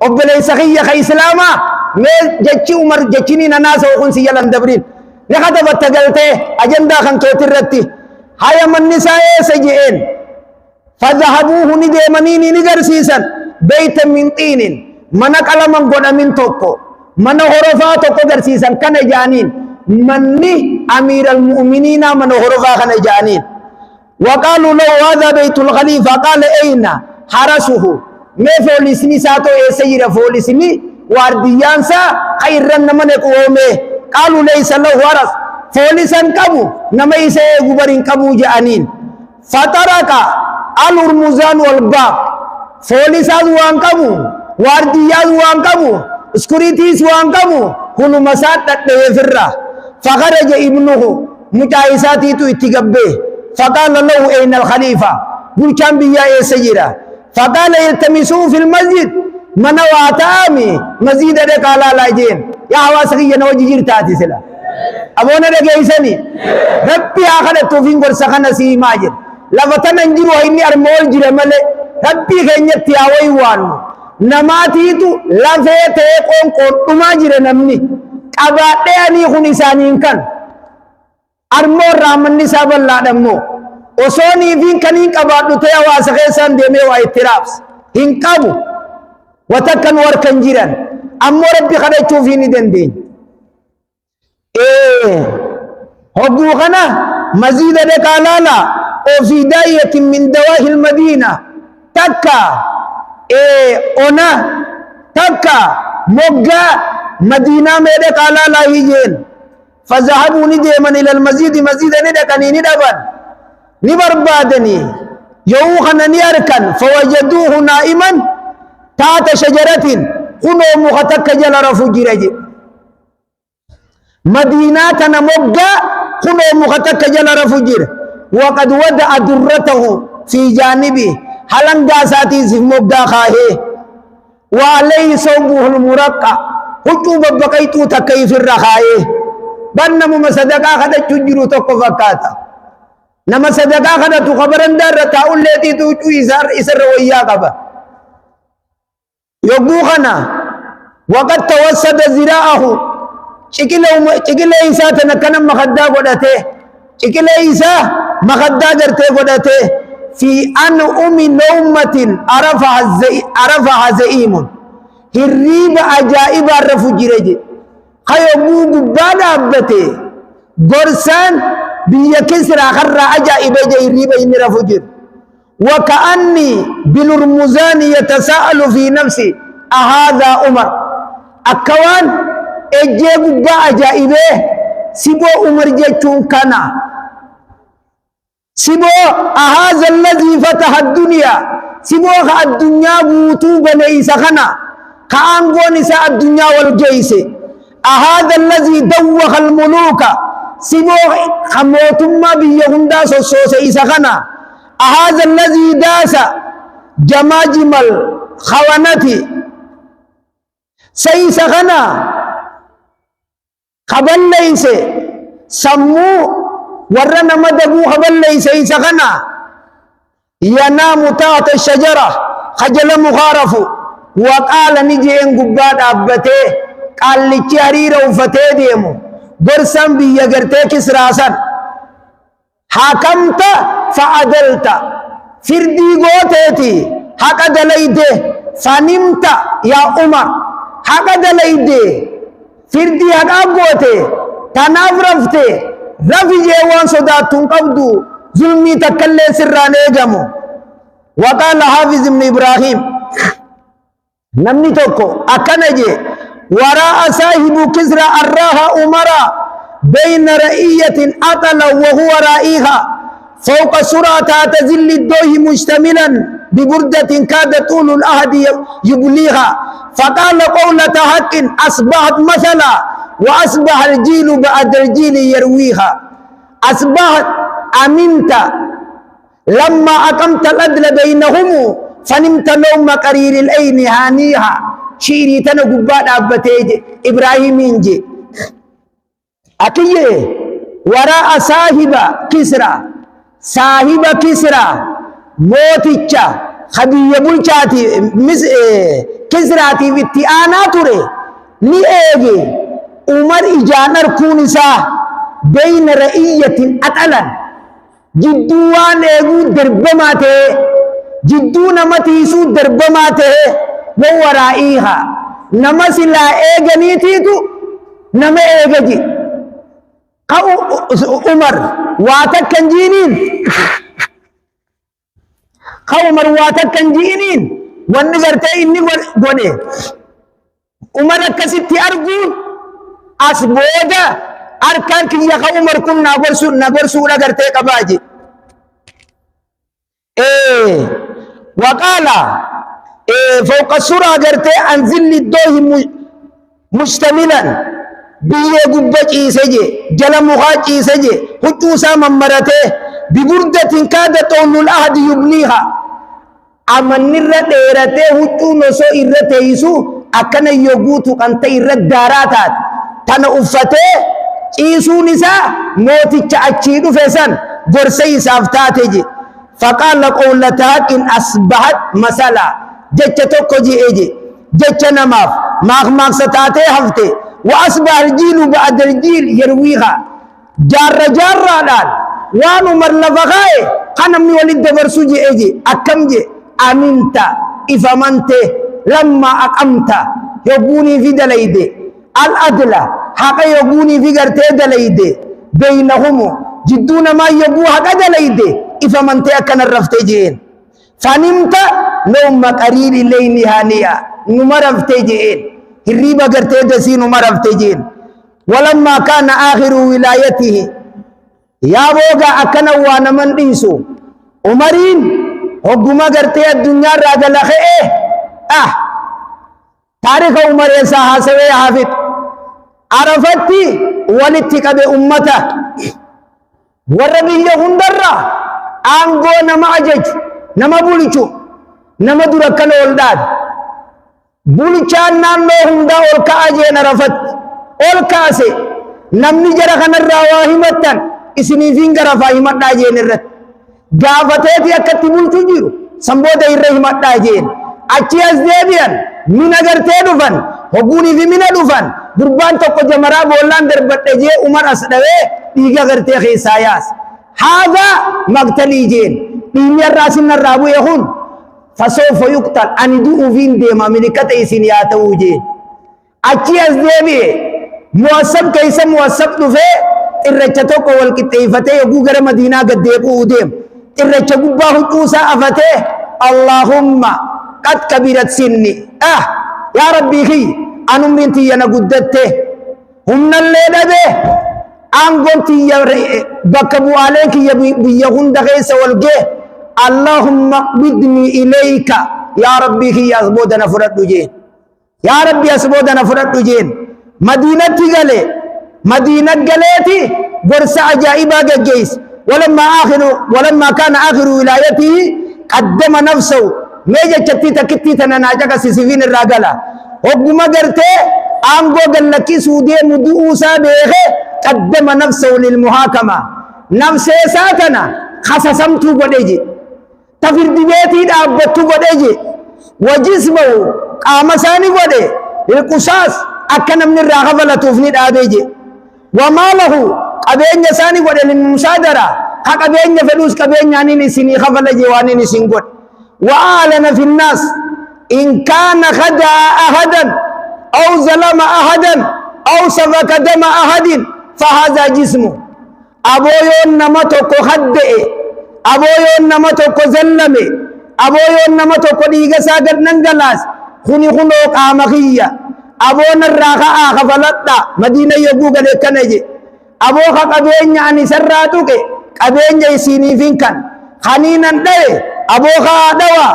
أبلي سخية خي إسلاما ميل جتشي عمر جتشيني ناس وكون سيالن دبرين نكتب التقلته أجندا خن كوترتي هاي من نساء سجئين فذهبوه نديمنين نجرسيسا بيت من طين من قلم قد من توكو من هرفا توكو جرسيسا كان جانين مني أمير المؤمنين من هرفا كان جانين وقالوا له هذا بيت الخليفة قال أين حرسه ما فولسني ساتو سير فولسني وارديان سا خيرا من قومه قالوا ليس له ورث فولسا كبو نما يسي غبرين كبو جانين فترك الهرمزان والباب فولسا وان كبو وارديان وان كبو سكوريتيس وان كبو كل مسات تدفرا فخرج ابنه مجايساتي تو اتقبه فقال له أين الخليفة قل كان بيا سيرا فقال يلتمسوه في المسجد من واتامي مزيد لك على لاجين يا واسقي نوجي جرتاتي سلا أبونا لك يسني ربي آخر التوفين قرصخنا سي ماجر لفتنا نجروا هيني أرمول جرمال ربي خينيت ياوي وانو نماتيتو لفته قوم قوم ماجر نمني أباديني خنسانين كان أرمور رامن نساب الله دمو وصوني فين كنين كبادو تيا واسخيسان ديمي واعترافس هنكابو وتكن وركن جيران أمو ربي خدا تشوفيني دين هدو خنا مزيد دكالالا وفي داية من دواهي المدينة تكا أنا تكا مقا مدينة ميدك على لا هيجين فذهبوا نديما إلى المسجد مزيدا ندكني ندبن نبربادني يوخنا نيركن فوجدوه نائما تحت شجرة خنو مختك جل رفجرج مديناتنا مقا خنو مختك جل رفجر وقد ودع درته في جانبه هلن داساتي في مقا خاهي وعليه صوبه المرقع حجوب بقيتو تكيف الرخايه بنما مصدقا خدا تجرو توكو فكاتا نما صدقا خدا تو خبرن دار تاول لتي تو يسر ويا قبا يغوخنا وقد توسد ذراعه چكله عيسى تنكن مخدا غدته چكله عيسى مخدا درته غدته في ان نومه عرفها زئيم الريب عجائب الرفجرج خيبو غبادا ابته غرسان بيكسر خر عجائب الريب ان رفجر وكأني بالرمزان يتساءل في نفسي أهذا عمر أكوان اجيب با عجائبه سيبو عمر جيتون كنا سيبو أهذا الذي فتح الدنيا سيبو الدنيا بوتو بني سخنا كأنغو نساء الدنيا والجيس أهذا الذي دوخ الملوك سيبو خموتما بيهندا سوسي سخنا هذا الذي داس جماجم الخوانة سيسخنا خبل ليس سمو ورنا مدبو خبل ليس سيسخنا ينام تحت الشجرة خجل مخارف وقال نجي انقباد أبته قال لتشارير وفتي ديمو برسم بيغرتي كسراسا حكمت فعدلت فردي غوتيتي حق دليده فنمت يا عمر حق دليده فردي حق غوتي تنافرفته رفي جوان صداتون قبدو ظلمي تكلي سراني جمو وقال حافظ ابن إبراهيم نمني توكو أكنجي وراء صاحب كسرى أراها أمرا بين رئية أطل وهو رائها فوق سرعة تزل الدوه مشتملا ببردة كاد طول الأهد يبليها فقال قولة حق أصبحت مثلا وأصبح الجيل بعد الجيل يرويها أصبحت أمنت لما أقمت الأدل بينهم فنمت نوم قرير الأين هانيها شيري تنقبات أبتيج إبراهيم إنجي أكيه وراء صاحب كسرى موتيتشا خبي بلشاتي كسراتي في التئانا تري لإيجي عمر إجانر كونسا بين رئية أتلا جدوان إيجو دربماته جدو نمتيسو دربماته وورائيها نمسلا إيجانيتيتو نما إيجاجي قو عمر واتكن جينين عمر واتكن جينين ونقرتي إني قولي عمر كسيتي أرجون أسبودا أركان كي عمر كن نغرسو لقرتي كباجي وقال فوق السورة قرتي أنزل للدوه مشتملا بيه قبج إيسجي جل مخاج إيسجي حجوسا ممرته ببردة كادت أول الأهد يبنيها أمن نرد إيرته حجو نسو إيرته يسو أكنا يوغوتو أنت إيرد داراتات تنا أفته إيسو نسا موتي چاچيدو فسان برسي سافتاتي فقال قولتها إن أصبحت مسألة جتتوكو جي إيجي جتنا ماف ماغ ستاتي هفته وأصبح الجيل بعد الجيل يرويها جار دال وانو مرلفغاي خنمني ولد برسوجي ايجي اكمجي امنت افمنت لما اقمت يبوني في دليدي الادل حق يبوني في غرتي دليدي بينهم جدون ما يبو حق دليدي افمنت اكن رفتجين فنمت نوم قرير ليني هانيا نمرفتجين الريبة قرتي دسين ومرفتجين ولما كان آخر ولايته يا بوغا أكنا وانا من ريسو عمرين حكومة قرتي الدنيا راجل لخي تاريخ عمر يساها سوي حافظ عرفتي ولدتك بأمته وربي يهندر آنغو نما عجج نما بوليشو نما دركن ولداد بولچان نانو هندا اور کاجے نرفت اور کاسے نمنی جرا خنر راواہمتن اسنی فنگر فاہمت داجے نرت گاوتے تی اکتی بولچو جیرو سمبودہ الرحمت داجے اچھی از دیبین من اگر تے دفن حقونی فی من دفن دربان تو کو جمرا بولان در بٹے جے عمر اسدوے دیگا کرتے خیسایاس هذا مقتلی جین دیمیر راسن الرابو یخون فسوف يقتل أن يدعو فين ديما ملكة إسنياته وجين أشياء ديبي موسب كيسا موسب دفع الرجتوك والكتيفته يقوغر مدينة قد ديبو ديم الرجتوك باهو توسا أفته اللهم قد كبيرت سني يا ربي خي أنم بنتي ينقدته هم الليلة ده أنقنتي بكبو عليك يبيهون دغيس والجه اللهم اقبضني إليك يا ربي هي أسبودنا فرد جين يا ربي أسبودنا فرد جين مدينة تغلي مدينة غليتي برس عجائبا جيس ولما كان آخر ولايته قدم نفسه ميجا چتي تكتي تناناجا كسيسفين الراغلا حكومة قرته آنگو غلقي سودية مدعوسا بيخي قدم نفسه للمحاكمة نفسه ساتنا خصصمتو قديجي تفر دبيتي دابتو قديجي وجسمه قام ساني قدي القصاص أكنا من الرغبة لتوفني دابيجي وما له قبين ساني قدي للمصادرة قبين فلوس قبين يعني نسيني خفل جواني نسين قد وآلن في الناس إن كان خدع أحدا أو ظلم أحدا أو سفك دم أحد فهذا جسمه أبو يون نمتك خدئ أبو يون نمتك زلمي أبو يون نمتك ديغا ساقر ننجلاس خوني خنوك آمخية أبو نراخا آخفلتا مدينة يقوغ لكنجي أبو خقبين يعني سراتوك قبين جيسيني فينكن خانينا دي أبو خادوا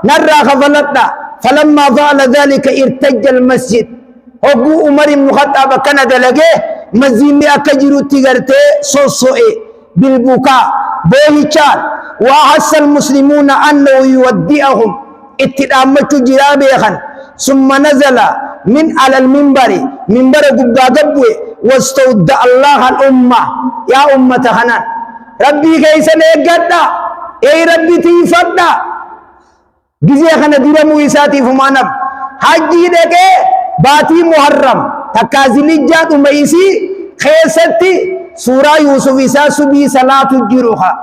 نراخا فلتا فلما فعل ذلك ارتج المسجد هو عمر بن الخطاب كان دلقه مسجد أكجرو تغرته سوسوئي بالبكاء بوهيشان وأحس المسلمون أنه يودئهم اتدامة جرابيخا ثم نزل من على المنبر منبر قبا قبوه واستودع الله الأمة يا أمة خنان ربي كيسا نيقادا اي ربي تيفادا جزي خنا ديرمو إساتي فمانب حجي دكي باتي محرم تكازل الجاد ميسي خيستي سورة يوسف إساس بي صلاة الجروحة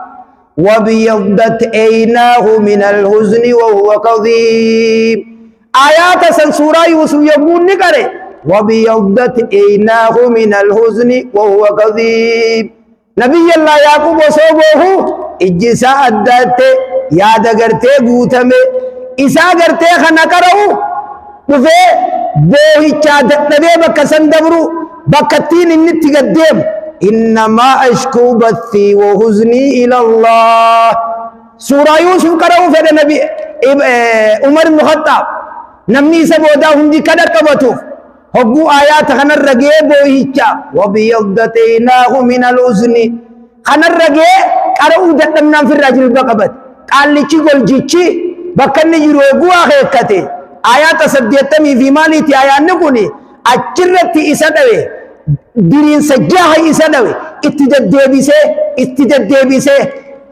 وبيضت عيناه من الحزن وهو كظيم آيات سورة يوسف يقول نكره وبيضت عيناه من الحزن وهو كظيم نبي الله يعقوب وصوبه اجسا أدت ياد غرتي قوتمي إسا غرتي خنقره وفي بوهي چادت نبي بكا سندبرو بكتين النتي قدام إنما أشكو بثي وحزني إلى الله سورة يوسف كره في النبي عمر بن الخطاب نمني سبودا هندي كذا كبتوف هبو آيات خنر رجيه بوهيچا وبيضت عيناه من الحزن خنر رجيه كرو دتمنا في الرجل بقبت قال لي قول جيچي بكن يروغو اخيكته آيات سديتمي في مالتي آيات نكوني اچرتي اسدوي دين سجاه اسدوي اتجدبيسه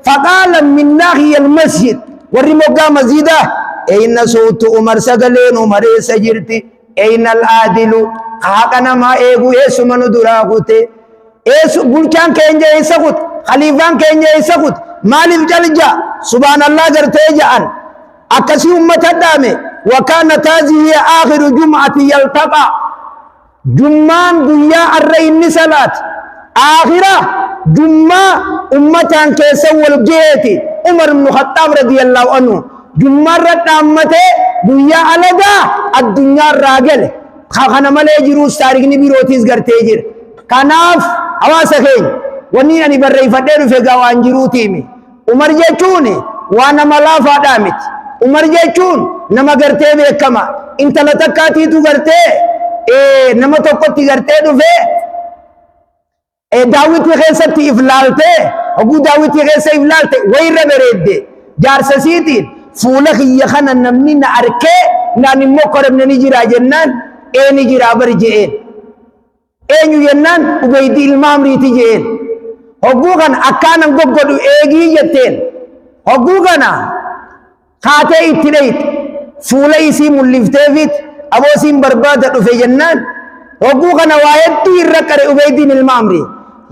فقال من ناحيه المسجد ورموغا مزيدا اين صوت عمر سغلين عمر سجرتي اين العادل حقنا ما ايغو يسو من دراغوتي يسو بلچان كنجه يسقط خليفان كنجه يسقط مالف جلجا سبحان الله غرتي جان اكسي امه دامه وكانت هذه اخر جمعه يلتقى جمان بيا الرين صلاه اخره جمعه امتان كيسول جيتي عمر بن الخطاب رضي الله عنه جمعه رامته بيا الدا الدنيا راجل خانا ملي جروس تاريخ ني بيروتيس غرتي جير كناف اواسكين وني اني بري فديرو في غوان جروتيمي عمر جيتوني وانا ملا فادامت عمر جيتون نما غرتي بكما انت لتكاتي تو غرتي نما توكتي غرتي دو في داوود خيستي افلالته ابو داوود خيسي افلالته وير بريد جار سسيتين فولك يخنا نمني اركه ناني مكرم نجرا جنان نجرا برجين ينان وبيد المامري تجين حقوقنا اكان غغدو ايغي يتين حقوقنا خاته اتليت فولي سي ملفتيفيت ابو سيم برباد في جنان حقوقنا وايتي ركر وبيد المامري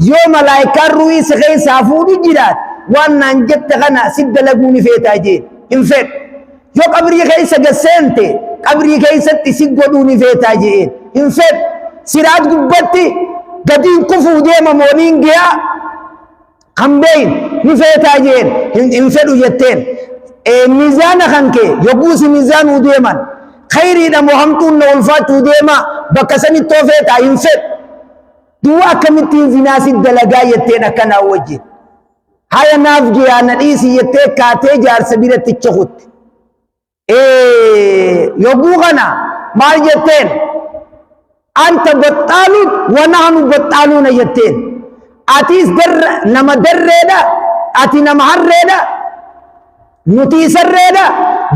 يوم ملائكه روي سخي سافودو جيرات وان انجت غنا سد لغوني فيتاجين انفت يو قبري كيس غسنتي قبري كيس تسغدوني فيتاجين انفت سراج غبتي غدين كفو ديما مونين غيا خمبين نفيتاجين انفت يتين ميزان خنكي يقوس ميزان وديما خيري دا محمد والفات وديما بكسني توفيتا انفت دوا كمتي زناسي دلغا يتين كنا وجه هاي نافجي انا ديسي يتي كاتي جار سبيره تچخوت يبوغنا ما يتين انت بطال ونحن بطالون يتين اتيس در نما دريدا اتي نما حريدا نتيسريدا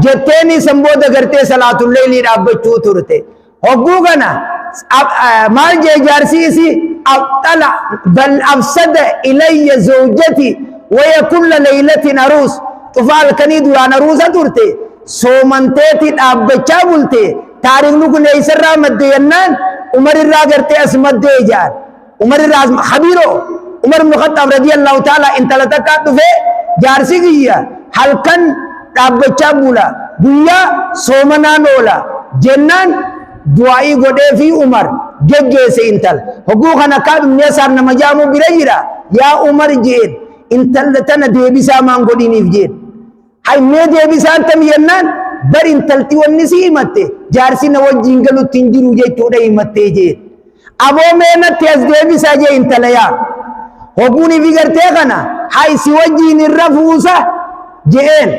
جتيني سمبود غرتي صلاه الليل ابچو ترته حقوقنا ما جارسيسي اطلع بل افسد الي زوجتي وهي كل ليله نروس طفال كنيد وانا روزا ترتي سومنتي ابچا بولتي تاريخ نو كن يسرا مدينان عمر الراغرتي اسمد جار عمر الراز خبيرو عمر بن الخطاب رضي الله تعالى انت لتكات في جارسي گيا حلقن ابچا بولا بويا سومنا نولا جنان دعائي گودے في عمر گگے سے انتل حقوقنا کاب نسار نمجامو برجرا يا عمر جين انتل تن ديبسا مان گودي نيفجين هاي مي ديبسا تم ينان بر انتلتي ونسي متى جارسي نو جينگلو تنجرو جي چوداي متى جي ابو مينا تيس ديبسا جي انتليا حقوني بيگرتے کنا هاي سوجين الرفوسا جين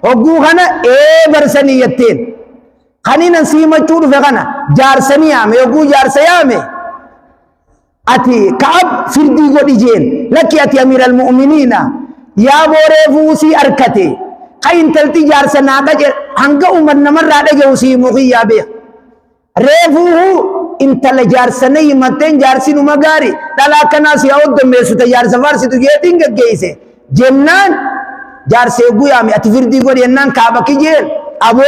حقوقنا برسنيتين خنينا سيما چور فغنا جارسنيا مي يقو جارسيا مي اتي كعب فردي غدي جين لك اتي امير المؤمنين يا بوري فوسي اركتي خين تلتي جارسنا دج هنگ عمر نمر راده جوسي مخيا به ريفو انت لجارسني متين جارسي نو مغاري دلا كنا سي اود ميسو تيار سفار سي تو يدينگ گيسه جنان جارسي گويا مي اتي فردي غدي نان كابا كي جين ابو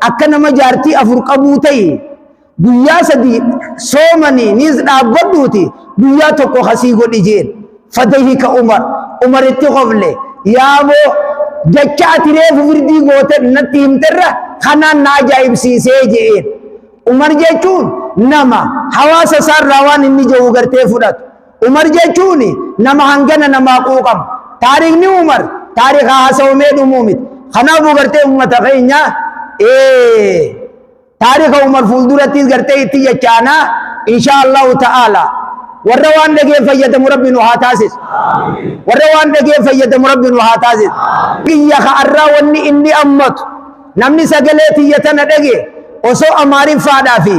akka nama jaartii afur qabuu ta'e guyyaa sadii soomanii nis dhaabbadhuuti guyyaa tokko hasii godhi jeen fadahika umaritti qofle yaaboo jecha ati reefu firdii goote natti himterra kanaan na ajaa'ibsiisee jeen umar jechuun nama hawaasa isaarraa waan inni jiru gartee fudhatu umar jechuun nama hangana namaa quuqamu taariikni umar taariika haasawamee dhumuu miti kanaafuu gartee ummata keenya taariika umar fuuldurattis gartee itti jechaana insha allahu ta'ala warra waan dhageen fayyadamu rabbi nu haa taasisu warra waan dhageen fayyadamu rabbi nu haa taasisu biyya ka'arraa wanni inni ammatu namni sagalee tiyyatana dhage osoo amaariffaadhaa fi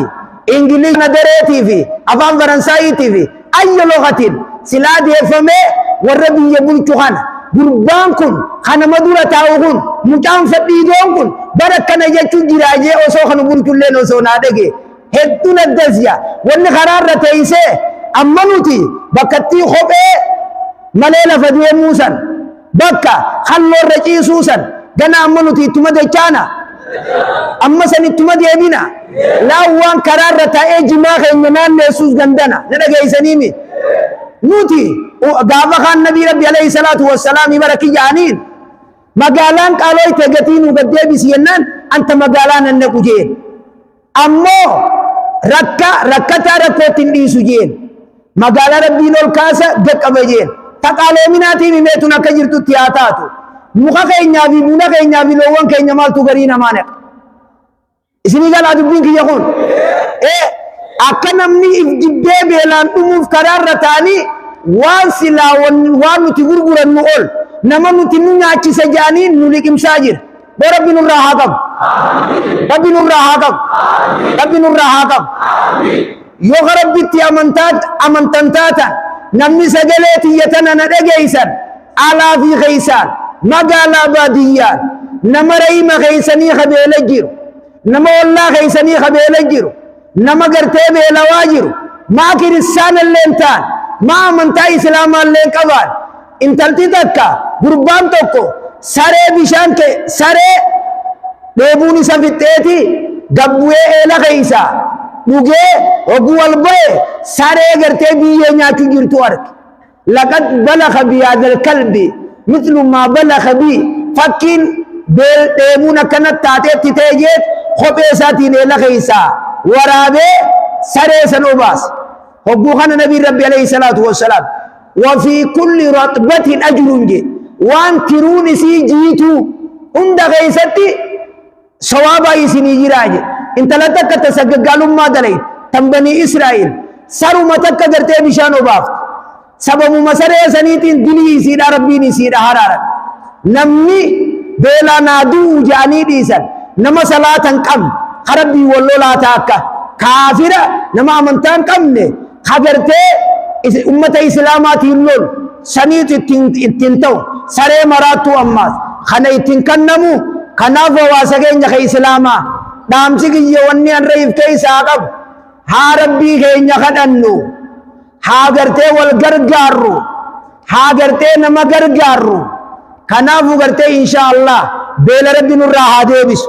ingiliizii dareetii fi afaan faransaayiitii fi ayya loqatiin silaa deeffamee warra biyya bulchu kana gurbaan kun kana madura taa'u kun mucaan fadhiidoon kun bara kana jechuun jiraajee osoo kan bulchulleen osoo naa dhage hedduu naddasya wanni karaarra teeysee amma nuti bakkattii kophee malee lafa deemuu san bakka halloorra ciisuu san gana amma nuti ittuma dechaana amma san ittuma deebina laawwaan karaarra taa'ee jimaa keenya naanneessuus gandana na dhageeysaniimi nuti gaafa kan nabii rabbi alayhi salatu wassalaam baraki jaaniin magaalaan qaalooyte gatii nu gaddeebisi yennaan anta magaalaan annequ jeen ammoo rakkataa rakkootin dhiisu jeen magaalaa rabbiin ol kaasa gaqqabe jeen taqaaloominaatiin himeetun akka jirtutti haa taatu muka keenyaa fi buna keenyaa fi loowwan keenya maaltu garii namaa neqa isinii galaa dubbiin kiyya kun akka namni if jibbee beelaan dhumuuf karaarra taanii waan silaa waan nuti gurguran nu ol nama nuti nu nyaachisa jaaniin nu liqimsaa jira boo rabbi nurraa haa qabu rabbi nurraa haa qabu rabbi nurraa haa qabu yoo ka rabbitti amantan taatan namni sagalee tiyyatana na dhageeysan alaa fi keeysaan magaalaa baadiyyaan nama rayima keeysanii kabeela jiru nama ollaa keeysanii kabeela jiru nama gartee beelawaa jiru maa kiristaanalleen taan maa amantaa islaamaalleen qabaan intalti takka gurbaan tokko saree bishaan saree dheebuun isa fixxeeti gabbu'ee eela keeysaa dhugee oguu wal ba'e saree gartee biyyee nyaachuu jirtu arge laqad balagha biyaadal kalbi mislu maa balagha bi fakkiin dheebuun akkanatti taateetti ta'e jeet kophee isaatiin eela keeysaa waraabee saree san obaas hogguu kana nabii rabbi alayhi salatu wassalaam وفي كل رطبة أجر جي وان ترون سي جيتو عند غيستي صوابا يسيني جراجي انت لتك تسقق قالوا ما دليت تنبني إسرائيل سروا متك درتي بشانو بافت سبب مسرية سنيتين دلي سيدا ربيني سيدا حرارة نمني بلا نادو جاني ديسن نما صلاة كم خربي والله لا تاكا كافرة نما أمنتان كم نه خبرتي أمة إسلامات يلون سنيت التنتو سري مراتو أماس خنا يتنكنمو خنافة واسقين جخ إسلاما دامسك يواني أن ريف كيس آقب ها ربي خين يخدنو ها گرتے والگرگارو ها گرتے نما گرگارو خنافو گرتے انشاءاللہ بیل ربی نراحا دے بس